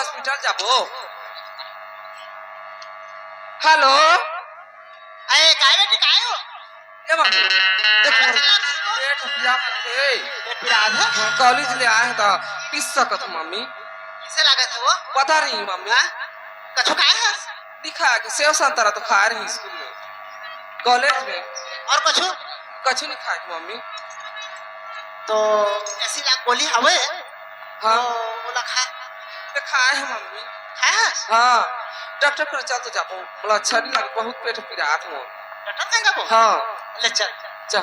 Hospital जाबो। Hello अरे काय बेटी काय हो ए मम्मी देखो पेट पिया के पीड़ा है कॉलेज ले आए तो पीस सकत मम्मी। कैसे लागत है वो पता नहीं मम्मी। हाँ? कछु खाए है दिखा के सेव संतरा तो खा रही स्कूल में कॉलेज में और कछु कछु नहीं खाए मम्मी। तो ऐसी लाग गोली हवे हाँ बोला खा तो खाए है मम्मी। खाए है हाँ डॉक्टर पर चल तो जाबो बोला अच्छा नहीं लगे बहुत पेट पीड़ात हो। डॉक्टर कहेंगे वो हाँ ले चल जा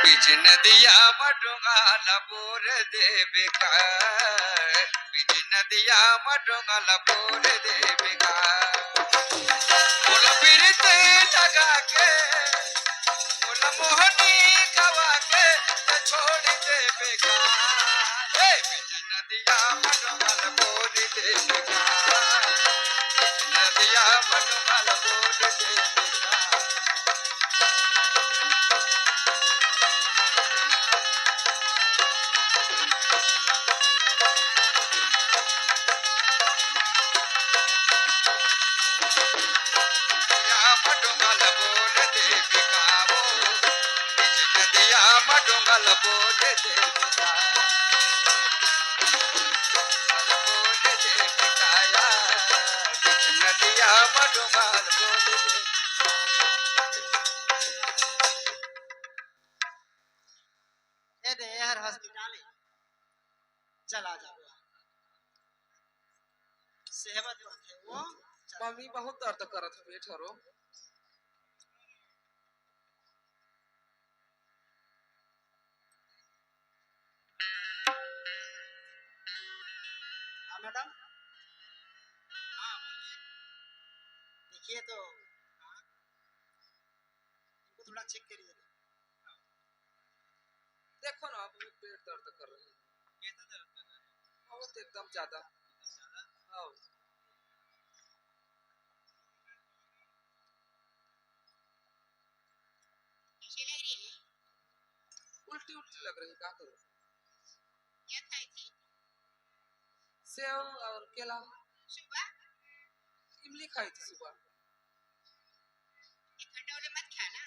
बीच नदिया मडुंगा लबोर देविका बीच नदिया मडुंगा लबोर देविका बोल पीरते लगा के बोल मोहनी गवा के छोड़ देविका बीच नदिया मडुंगा लबोर देविका नदिया मडुंगा लबोर देविका। मडुंगल बोल देविका वो बीच नदिया मडुंगल बोल देविका बोल देविका बीच नदिया मडुंगल बोल ये दे हर हॉस्पिटल चला जाओ सेहत पर थे वो मम्मी बहुत दर्द करत है पेट हरो। हाँ मैडम हाँ बोलिए देखिए तो हाँ इनको थोड़ा चेक करिए देखो ना बहुत पेट दर्द कर रही है। कैसा दर्द कर रहा है बहुत एकदम ज्यादा। हाँ कैसी लग रही है? उल्टी उल्टी लग रही क्या करूं? क्या खाई थी? सेव और केला सुबह? इमली खाई थी सुबह। ये खट्टा वाले मत खाना।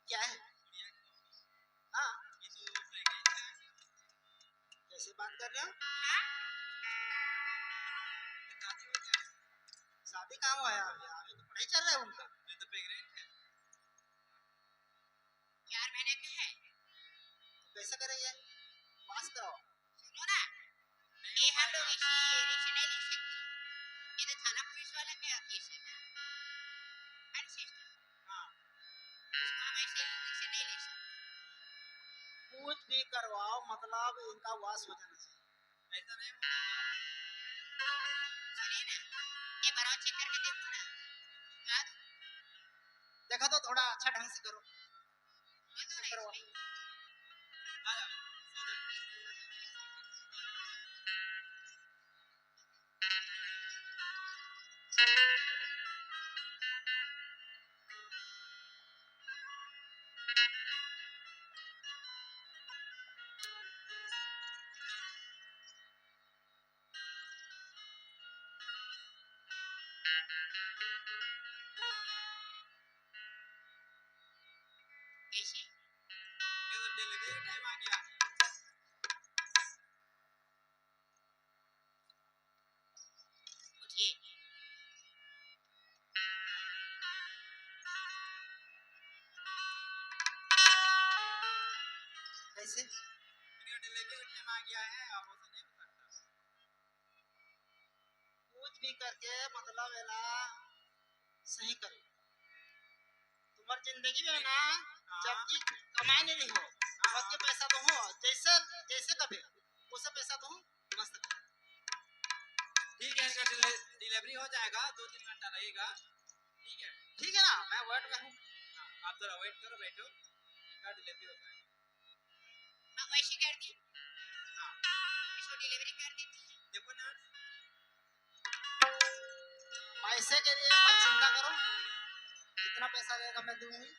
क्या है हाँ कैसे बात कर रहे हो शादी कहाँ हुआ है अभी अभी तो पढ़ाई चल रहा है उनका तो प्रेग्नेंट है 4 महीने का है। तो कैसे करेंगे वास कराओ सुनो ना, ये हम लोग इसी रिक्शा नहीं ले सकते। ये तो थाना पुलिस वाला का केस है ना। अनसिस्टर। हाँ इसको हम ऐसे रिक्शा नहीं ले सकते। कुछ भी करवाओ मतलब इनका वास हो जाना चाहिए ऐसा नहीं होता सुनिए ना, एक बार और चेक करके देखो ना। क्या देखा तो थोड़ा अच्छा ढंग से करो दो ना करवाओ इसमें? आ जाओ सो जाओ कैसे? ये तो डिलीवरी का टाइम आ गया उठिए। कैसे डिलीवरी का टाइम आ गया है अब ऐसा नहीं हो सकता कुछ भी करके मतलब है ना सही करो तुम्हारी जिंदगी में ना जब तक कमाई नहीं हो वक्त के पैसा तो हो जैसे जैसे कभी उसे पैसा तो हो डिलीवरी हो जाएगा, 2-3 घंटा लगेगा। ठीक है, ठीक है ना, मैं वेट में हूँ। हाँ, आप थोड़ा वेट करो, बैठो, इनका डिलीवरी हो जाएगा। मैं वैसे कर दी, हाँ, इसको डिलीवरी कर देती है। देखो ना, पैसे के लिए मत चिंता करो, जितना पैसा रहेगा मैं दूंगी।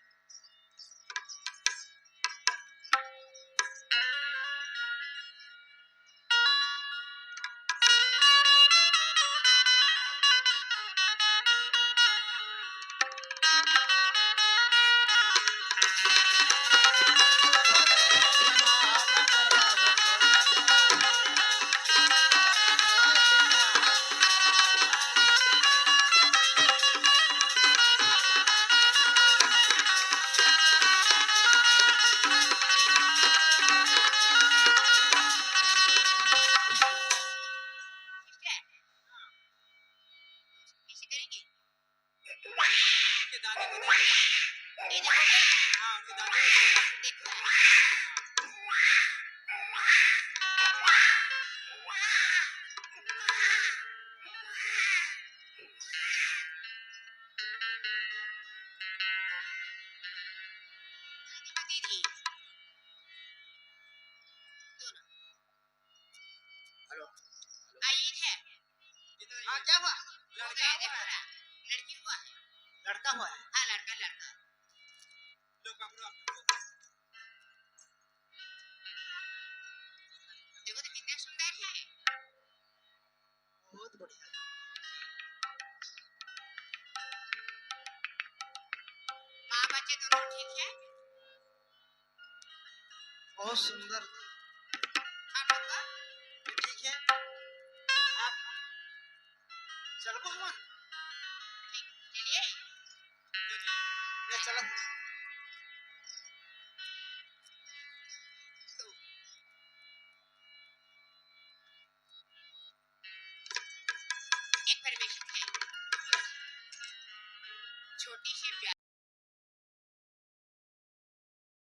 सिस्टर, कैसे करेंगे? उनके दादी को देखो। ये देखो, हाँ, उनकी दादी को देखो। देखो दीदी, दोनों हेलो, आइए है। इधर हाँ आइए। क्या हुआ? हो गया, देखो ना, लड़की हुआ है। लड़का हुआ है? हाँ, लड़का लड़का। लो, पकड़ो आपको। देखो तो कितना सुंदर है। बहुत बढ़िया। माँ बच्चे दोनों ठीक है? बहुत सुंदर। हम लोग का ठीक है, आप चलो हम चलिए। ले चलो। एक परमिशन है, छोटी सी